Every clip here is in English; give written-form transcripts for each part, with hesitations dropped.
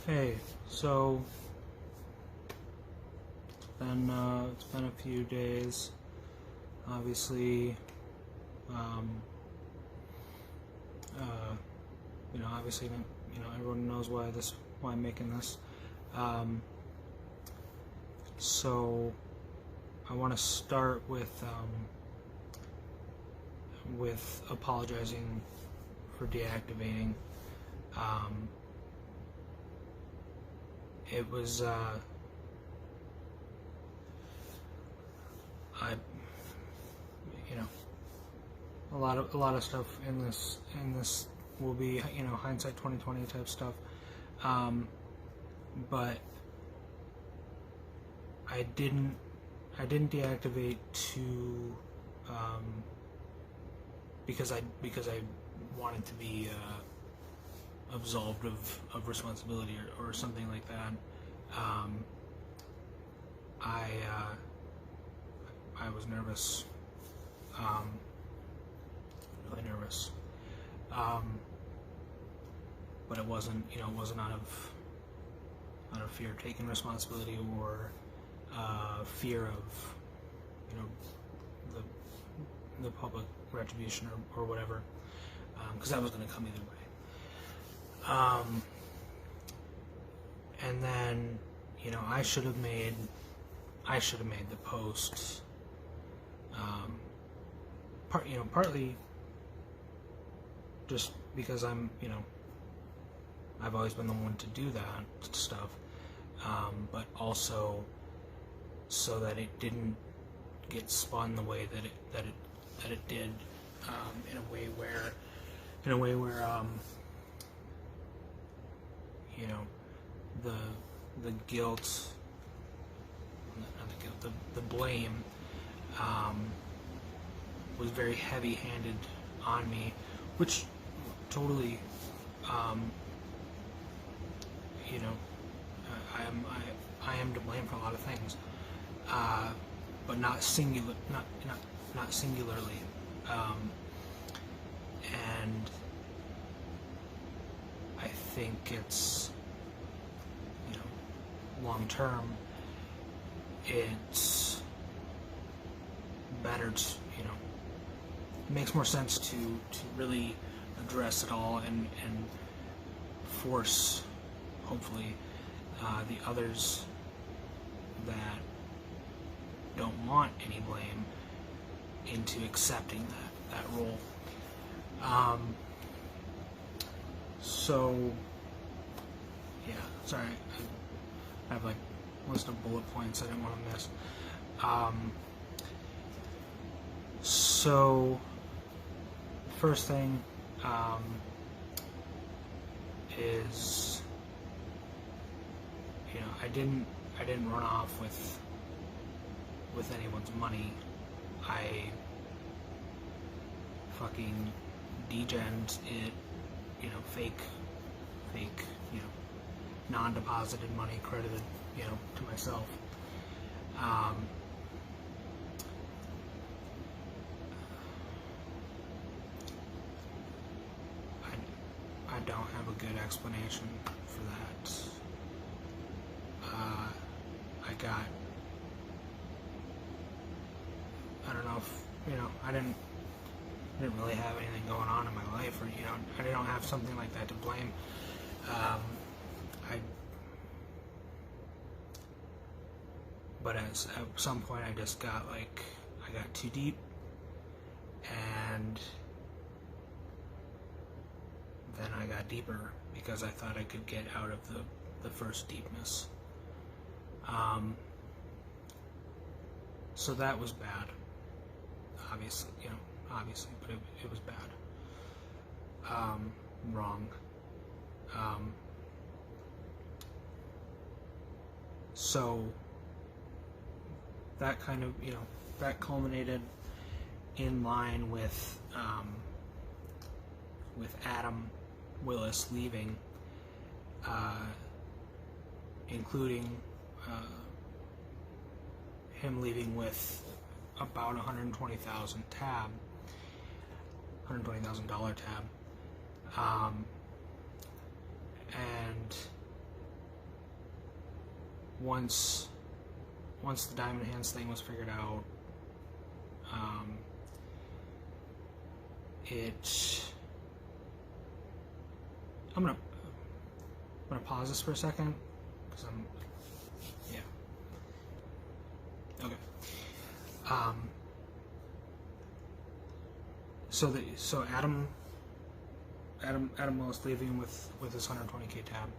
Hey, so it's been a few days. Obviously, um, obviously, everyone knows why I'm making this. So I want to start with apologizing for deactivating. It was a lot of stuff in this will be hindsight 2020 type stuff, but I didn't deactivate because I wanted to be absolved of responsibility or something like that. I was nervous, really nervous, but it wasn't out of fear of taking responsibility or fear of the public retribution or whatever, because that was going to come either way. And then I should have made the post, partly just because I've always been the one to do that stuff, but also so that it didn't get spun the way that it did, in a way where the guilt, not the guilt, the blame was very heavy-handed on me, which totally, I am to blame for a lot of things, but not singularly. And I think it's, long term, it's better to, it makes more sense to really address it all and force, hopefully, the others that don't want any blame into accepting that role. So, yeah, sorry, I have like a list of bullet points I didn't want to miss. So, first thing is, I didn't run off with anyone's money. I fucking degened it, fake, non-deposited money credited, to myself. I don't have a good explanation for that. I don't know if, I didn't really have anything going on in my life, or, I don't have something like that to blame. But at some point I just got I got too deep, and then I got deeper because I thought I could get out of the first deepness. So that was bad, obviously, but it was bad. Wrong. So that kind of, that culminated in line with Adam Willis leaving, including him leaving with about $120,000 tab, $120,000 tab, and once the diamond hands thing was figured out, I'm gonna pause this for a second because okay. So Adam Willis leaving with his 120K tab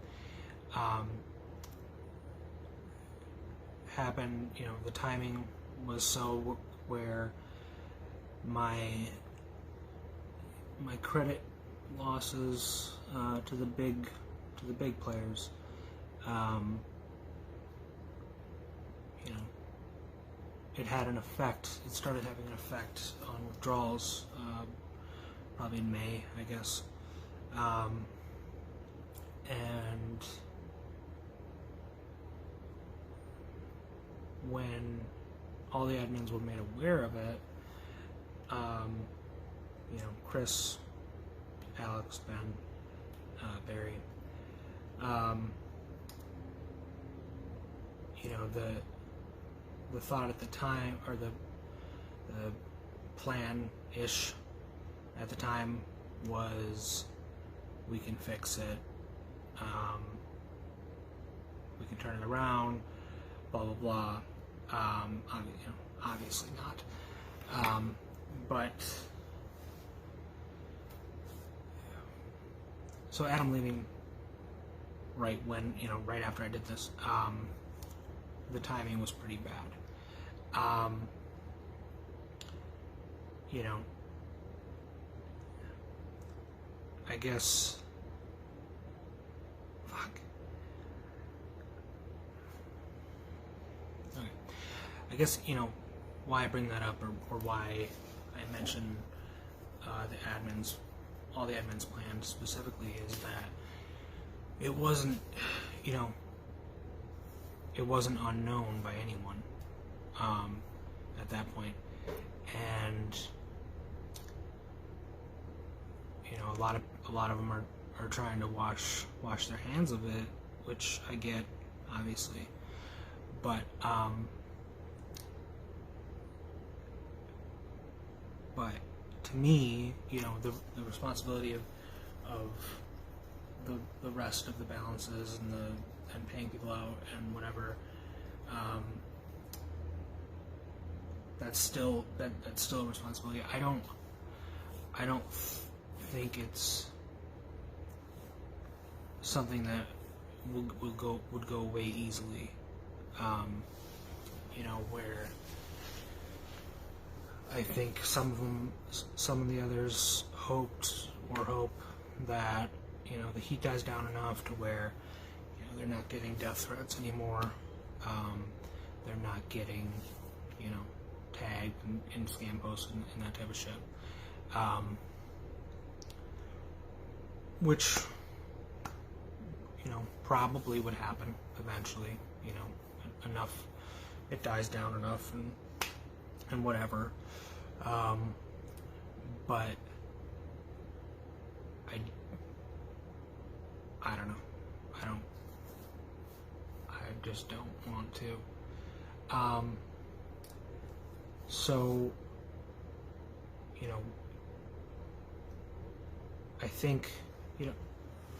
happened. You know, the timing was so where my credit losses to the big players, you know, it had an effect. It started having an effect on withdrawals, probably in May, I guess, and when all the admins were made aware of it, you know, Chris, Alex, Ben, Barry, you know, the thought at the time, or the plan-ish at the time, was we can fix it, we can turn it around, blah blah blah. You know, obviously not, but so Adam leaving right when, you know, right after I did this, the timing was pretty bad. You know, I guess, okay. I guess, you know, why I bring that up, or why I mention the admins, all the admins' plans specifically, is that it wasn't, you know, it wasn't unknown by anyone at that point, and you know, a lot of them are trying to wash their hands of it, which I get, obviously, but to me, you know, the responsibility of the rest of the balances and paying people out and whatever, that's still a responsibility. I don't think it's something that would go away easily. You know, where I think some of the others hope that, you know, the heat dies down enough to where, you know, they're not getting death threats anymore. They're not getting, you know, tagged in scam posts and that type of shit. Which, you know, probably would happen eventually. You know, enough, it dies down enough and whatever. But I don't know. I just don't want to. So, you know, I think, you know,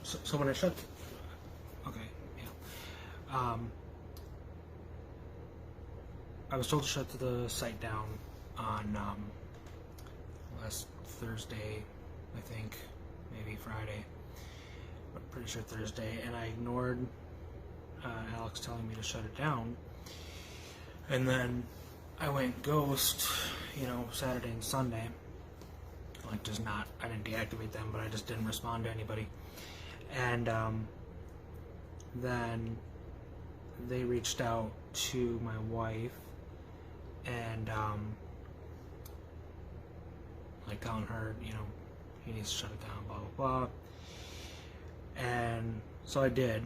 so when I shut, okay, yeah, I was told to shut the site down on last Thursday, I think, maybe Friday, but pretty sure Thursday, and I ignored Alex telling me to shut it down, and then I went ghost, you know, Saturday and Sunday. Like, I didn't deactivate them, but I just didn't respond to anybody. And then they reached out to my wife and like telling her, you know, he needs to shut it down, blah blah blah. And so I did,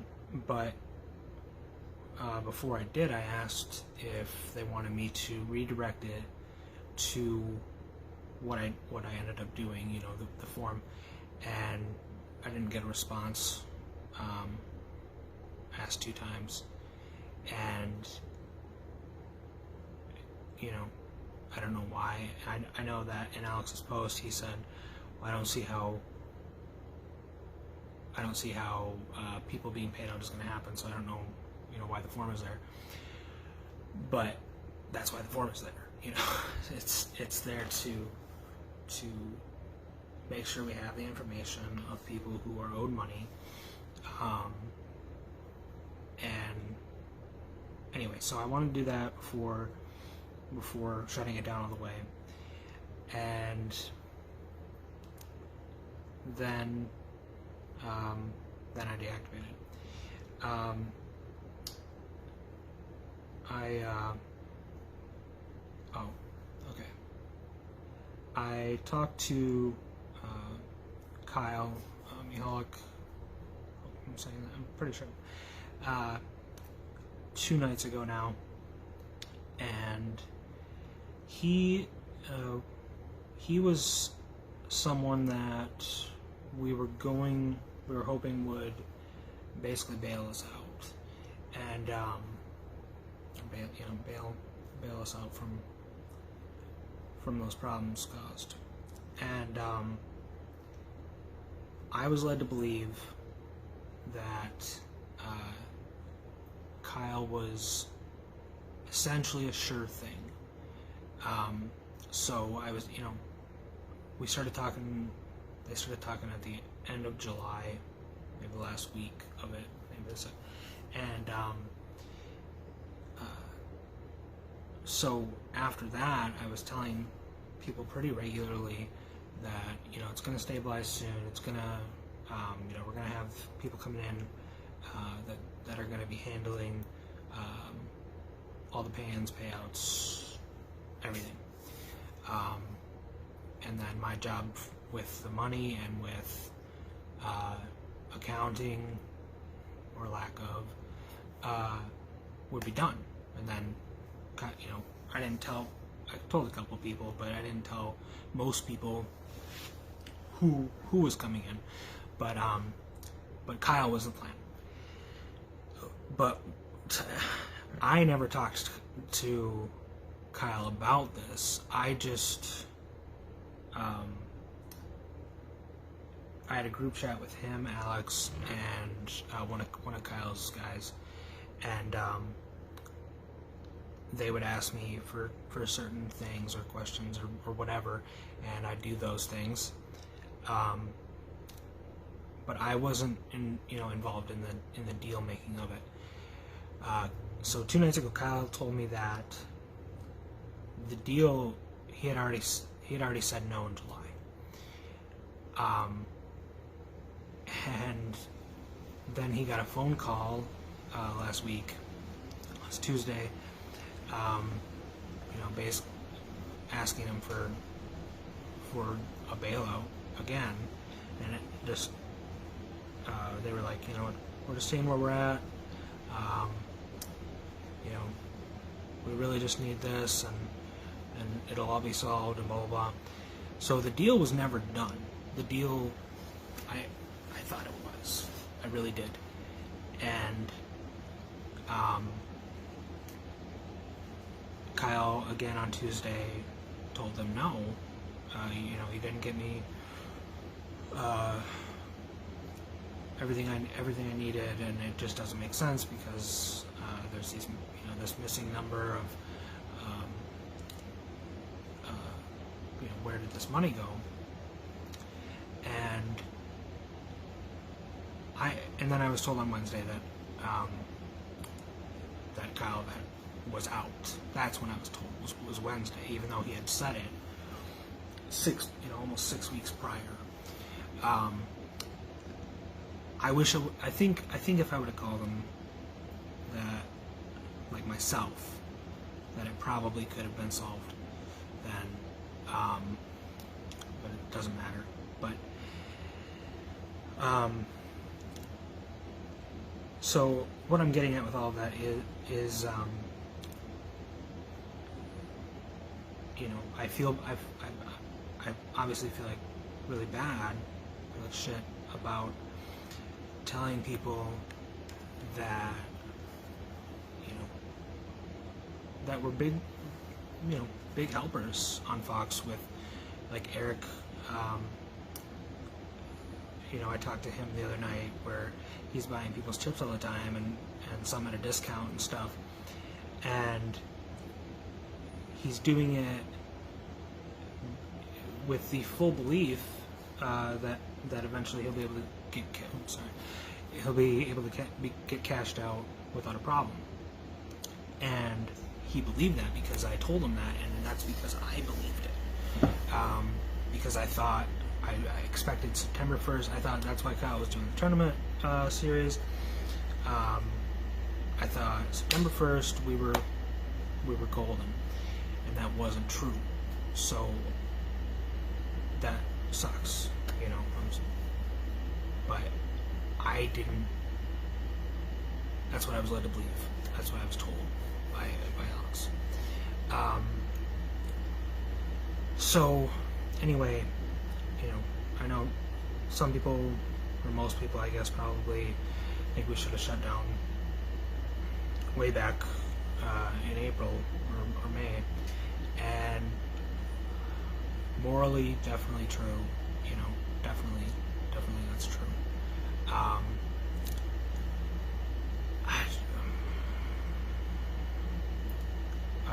but before I did, I asked if they wanted me to redirect it to what I ended up doing, you know, the form, and I didn't get a response. Asked 2 times, and I don't know why. I know that in Alex's post he said, well, I don't see how people being paid out is going to happen, so I don't know why the form is there. But that's why the form is there. It's there to make sure we have the information of people who are owed money. And anyway, so I want to do that before shutting it down all the way, and then I deactivate it. Okay. I talked to Kyle Mihalik. I'm saying that. I'm pretty sure. 2 nights ago now, and he was someone that we were hoping would basically bail us out, and bail us out from those problems caused. And I was led to believe that Kyle was essentially a sure thing. So I was, they started talking at the end of July, maybe the last week of it, and so after that, I was telling people pretty regularly that it's going to stabilize soon. It's going to, we're going to have people coming in that are going to be handling all the pay-ins, payouts, everything. And then my job with the money and with accounting, or lack of, would be done. And then, I told a couple people, but I didn't tell most people who was coming in. But Kyle was the plan. But I never talked to Kyle about this. I just I had a group chat with him, Alex, and one of Kyle's guys, and they would ask me for certain things or questions or whatever, and I'd do those things. But I wasn't involved in the deal making of it. So 2 nights ago, Kyle told me that the deal he had already said no in July. And then he got a phone call last Tuesday, basically asking him for a bailout again, and it just they were like, we're just seeing where we're at. We really just need this, and it'll all be solved, and blah blah blah. So the deal was never done. The deal, I thought it was. I really did. And Kyle again on Tuesday told them no. He didn't get me everything I needed, and it just doesn't make sense because there's this missing number of where did this money go? And then I was told on Wednesday that Kyle was out. That's when I was told was Wednesday, even though he had said it almost 6 weeks prior. I think if I would have called him that, like myself, that it probably could have been solved then, but it doesn't matter. But so what I'm getting at with all of that is I obviously feel like really bad, feel like shit about telling people that that were big, big helpers on Fox with, like Eric. I talked to him the other night where he's buying people's chips all the time and some at a discount and stuff. And he's doing it with the full belief that eventually he'll be able to get cashed out without a problem. And he believed that because I told him that, and that's because I believed it. Because I thought, I expected September 1st. I thought that's why Kyle was doing the tournament series. I thought September 1st we were golden, and that wasn't true. So that sucks, but I didn't. That's what I was led to believe. That's what I was told by Alex. So anyway, I know some people, or most people, I guess, probably think we should have shut down way back in April or May, and morally, definitely true. Definitely that's true. I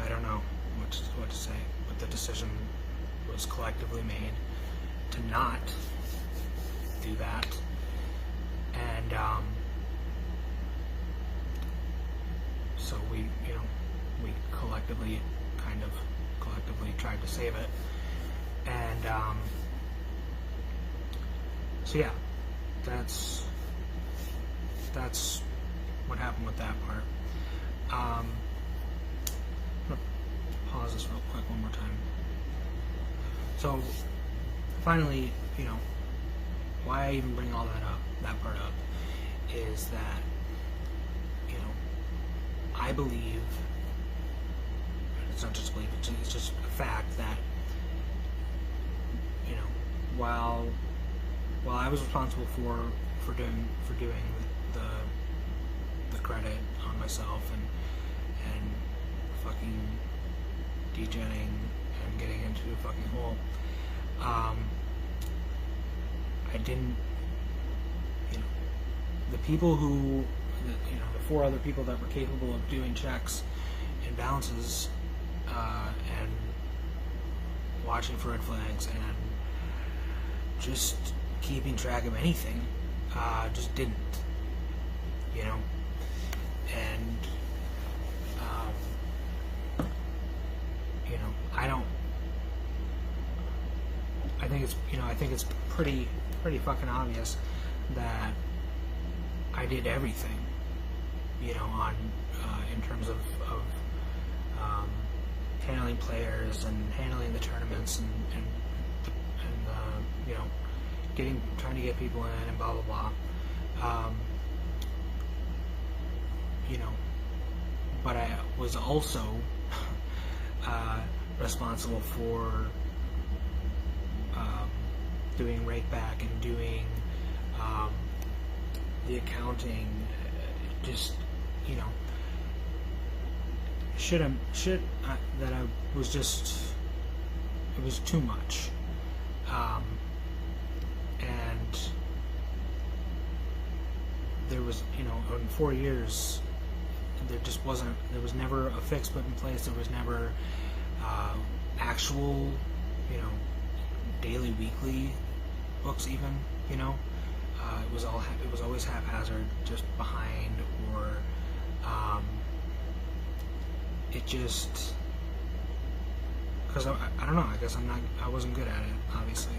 don't know what to say, but the decision was collectively made to not do that, and so we collectively tried to save it, and so yeah, that's what happened with that part. I'm gonna pause this real quick one more time. So finally, why I even bring all that part up, is that, I believe, it's not just belief, it's just a fact that, while I was responsible for doing the credit on myself and fucking degenning and getting into a fucking hole, I didn't, the people who, the 4 other people that were capable of doing checks and balances and watching for red flags and just keeping track of anything, just didn't, and I think it's pretty fucking obvious that I did everything, on in terms of handling players and handling the tournaments and trying to get people in and blah blah blah. But I was also responsible for doing rake back and doing the accounting, just that I was just, it was too much, and there was, in 4 years, there was never a fix put in place. There was never actual, daily, weekly books even, it was always haphazard, just behind, or it just, because I don't know, I guess I wasn't good at it, obviously,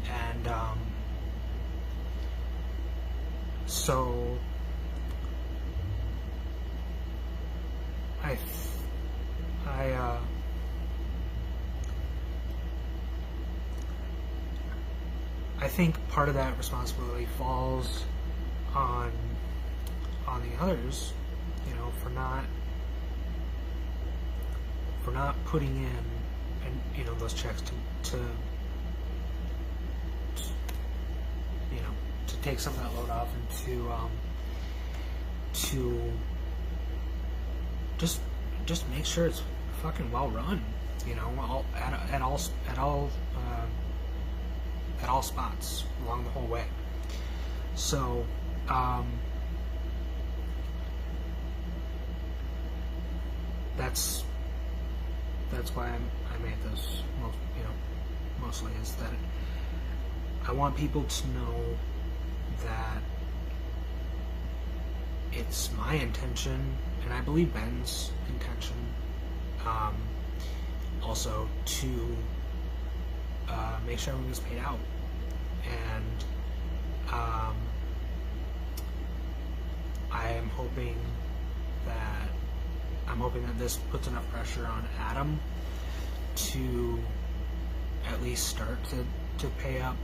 and so I think part of that responsibility falls on the others, for not putting in, and those checks to take some of that load off, and to just make sure it's fucking well run, you know, at all spots along the whole way. So that's why I made this, mostly, is that I want people to know that it's my intention, and I believe Ben's intention, also to make sure everyone gets paid out. And I'm hoping that this puts enough pressure on Adam to at least start to pay up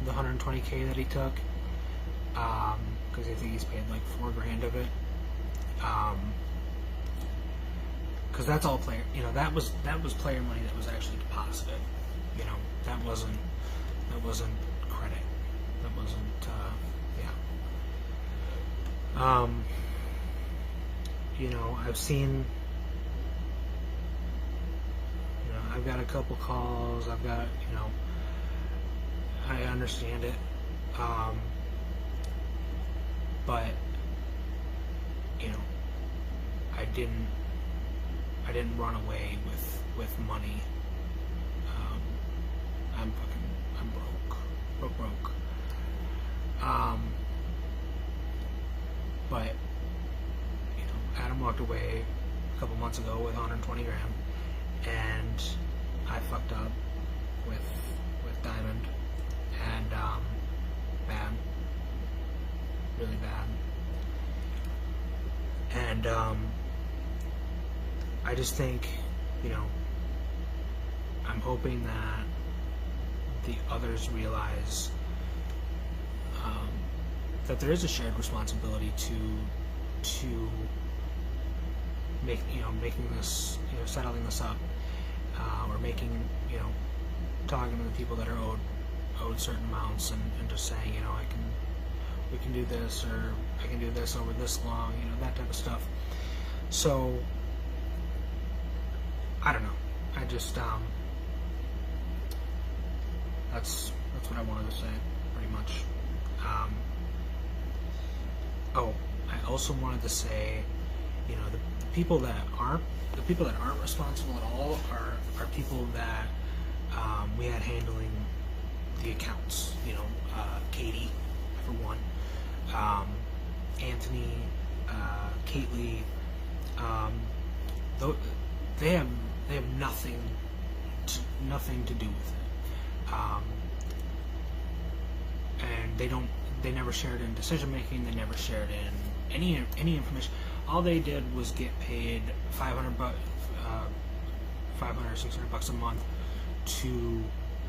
the $120K that he took, because I think he's paid like $4,000 of it, because that's all player, that was player money that was actually deposited, that wasn't credit, that wasn't I've seen, I've got a couple calls, I've got, I understand it, but I didn't run away with money. I'm broke. But Adam walked away a couple months ago with $120,000, and I fucked up with Diamond, and bad, really bad, and I just think, I'm hoping that the others realize that there is a shared responsibility to making this, settling this up, or talking to the people that are owed certain amounts, and just saying, we can do this, or I can do this over this long, that type of stuff. So I don't know. I just that's what I wanted to say, pretty much. I also wanted to say, the people that aren't responsible at all are people that we had handling the accounts. Katie, for one, Anthony, Kately. They have nothing to do with it, and they never shared in decision making. They never shared in any information. All they did was get paid $500, $600 a month to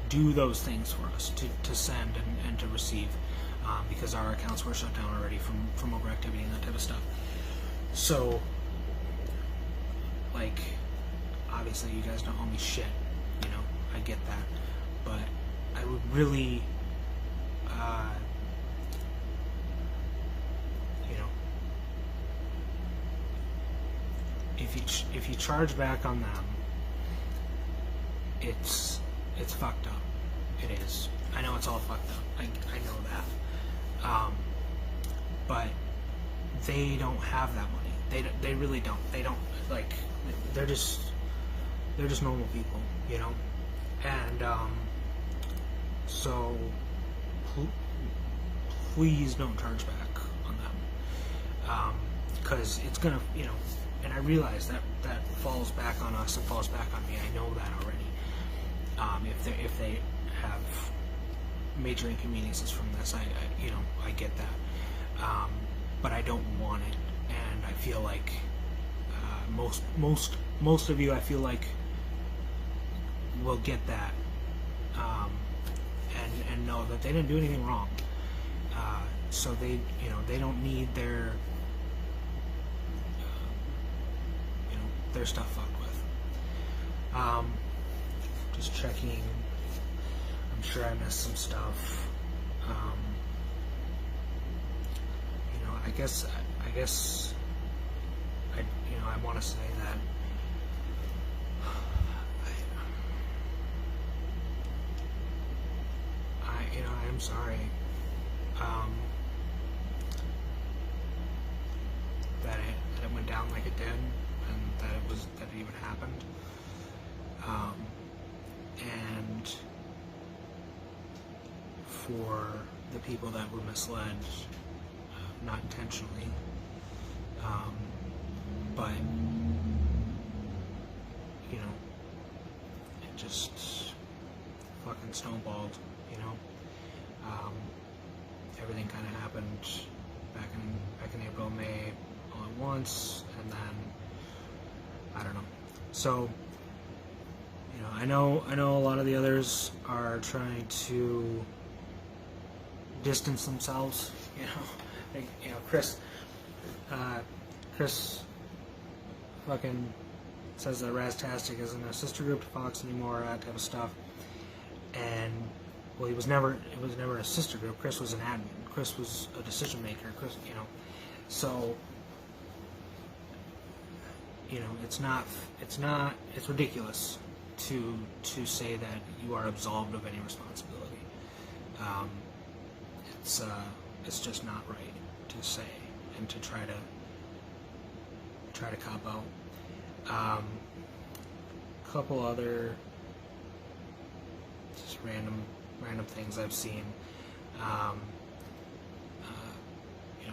do those things for us, to send and to receive, because our accounts were shut down already from overactivity and that type of stuff. So, obviously you guys don't owe me shit, I get that, but I would really, if you charge back on them, it's fucked up. It is. I know it's all fucked up. I know that. But they don't have that money. They really don't. They don't, they're just normal people, And so please don't charge back on them, because it's gonna, and I realize that falls back on us and falls back on me. I know that already. If they have major inconveniences from this, I get that. But I don't want it, and I feel like most of you, I feel like, will get that, and know that they didn't do anything wrong. So they don't need their stuff fucked with. Just checking. I'm sure I missed some stuff. I guess want to say that I'm sorry that it went down like it did, and that it even happened. And for the people that were misled, not intentionally, but it just fucking snowballed. Everything kind of happened back in April, May, all at once, and then I don't know. So I know a lot of the others are trying to distance themselves. Chris fucking says that Raztastic isn't a sister group to Fox anymore, that type of stuff. And well, it was never a sister group. Chris was an admin. Chris was a decision maker. Chris, so it's ridiculous to say that you are absolved of any responsibility. It's just not right to say and to try to cop out. A couple other just random things I've seen.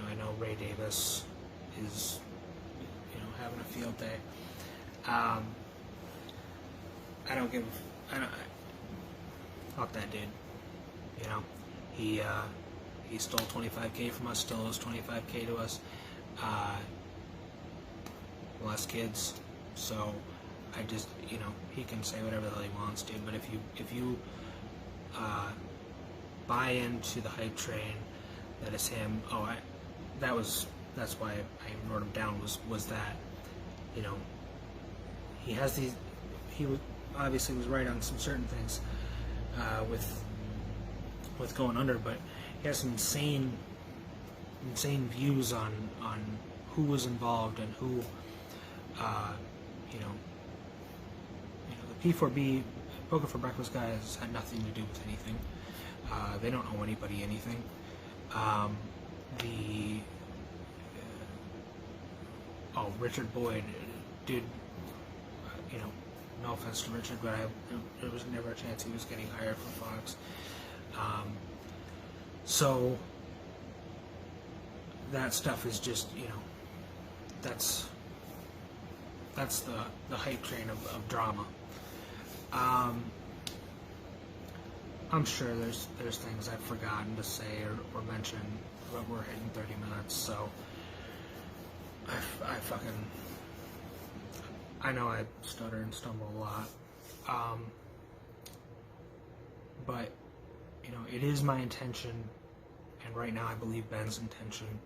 I know Ray Davis is having a field day. Fuck that dude. He stole $25K from us, still owes $25K to us. Less kids, so I just he can say whatever the hell he wants to, but if you buy into the hype train that is him, that's why I wrote him down, was that he has these, he obviously was right on some certain things with going under, but he has some insane views on who was involved and who the P4B Poker for Breakfast guys had nothing to do with anything. They don't owe anybody anything. Richard Boyd, dude, no offense to Richard, but there was never a chance he was getting hired for Fox. So that stuff is just, that's the hype train of drama. I'm sure there's things I've forgotten to say or mention, but we're hitting 30 minutes, so I know I stutter and stumble a lot, but it is my intention, and right now I believe Ben's intention,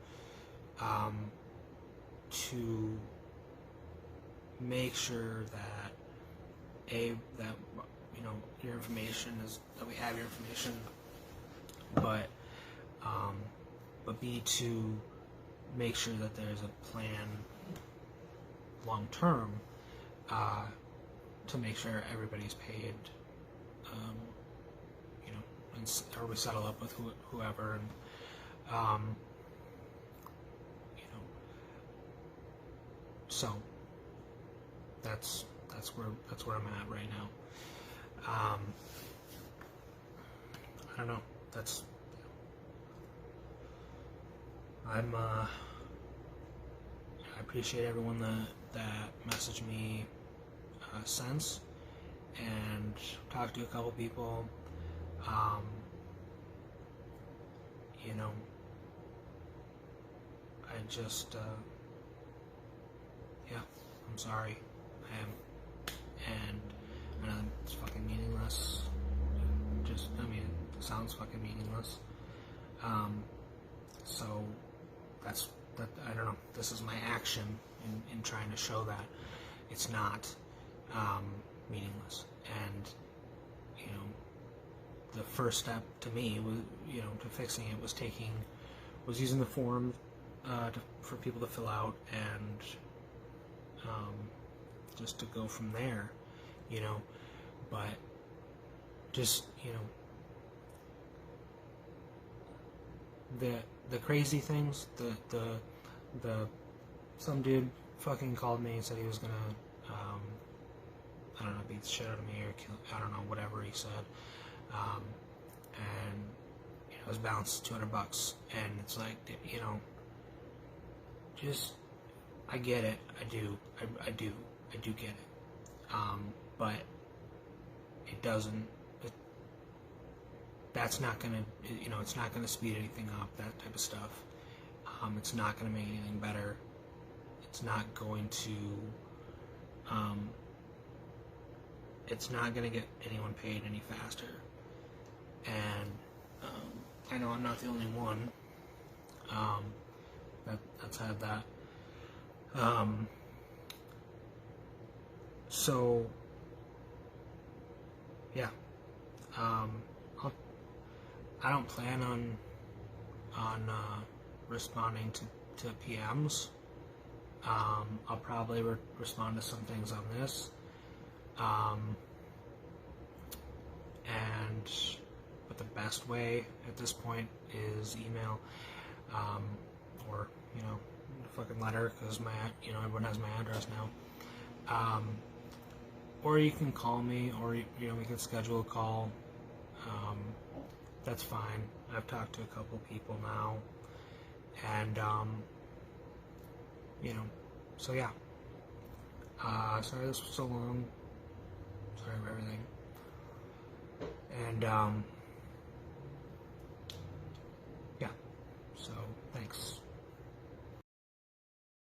to make sure that your information is, that we have your information, but B, to make sure that there's a plan long term to make sure everybody's paid, or we settle up with whoever, and so that's where I'm at right now. I don't know. I appreciate everyone that messaged me since, and talked to a couple people. I just, I'm sorry. I am. And I know it's fucking meaningless. It sounds fucking meaningless. So I don't know. This is my action in trying to show that it's not meaningless. And the first step to me was, to fixing it was using the form for people to fill out, and just to go from there, you know. But just, you know, the crazy things, the some dude fucking called me and said he was gonna, I don't know, beat the shit out of me or kill, I don't know, whatever he said, and you know, his balance $200, and it's like, you know, just, I get it, I do get it, but it doesn't, that's not gonna, you know, it's not gonna speed anything up, that type of stuff. It's not gonna make anything better. It's not going to, it's not gonna get anyone paid any faster. And I know I'm not the only one that's had that. So yeah, I don't plan on responding to PMs. I'll probably respond to some things on this, but the best way at this point is email, or, you know, fucking letter, because you know, everyone has my address now. Or you can call me, or, you know, we can schedule a call. That's fine. I've talked to a couple people now, and you know, so yeah. Sorry this was so long. Sorry for everything. And yeah. So thanks.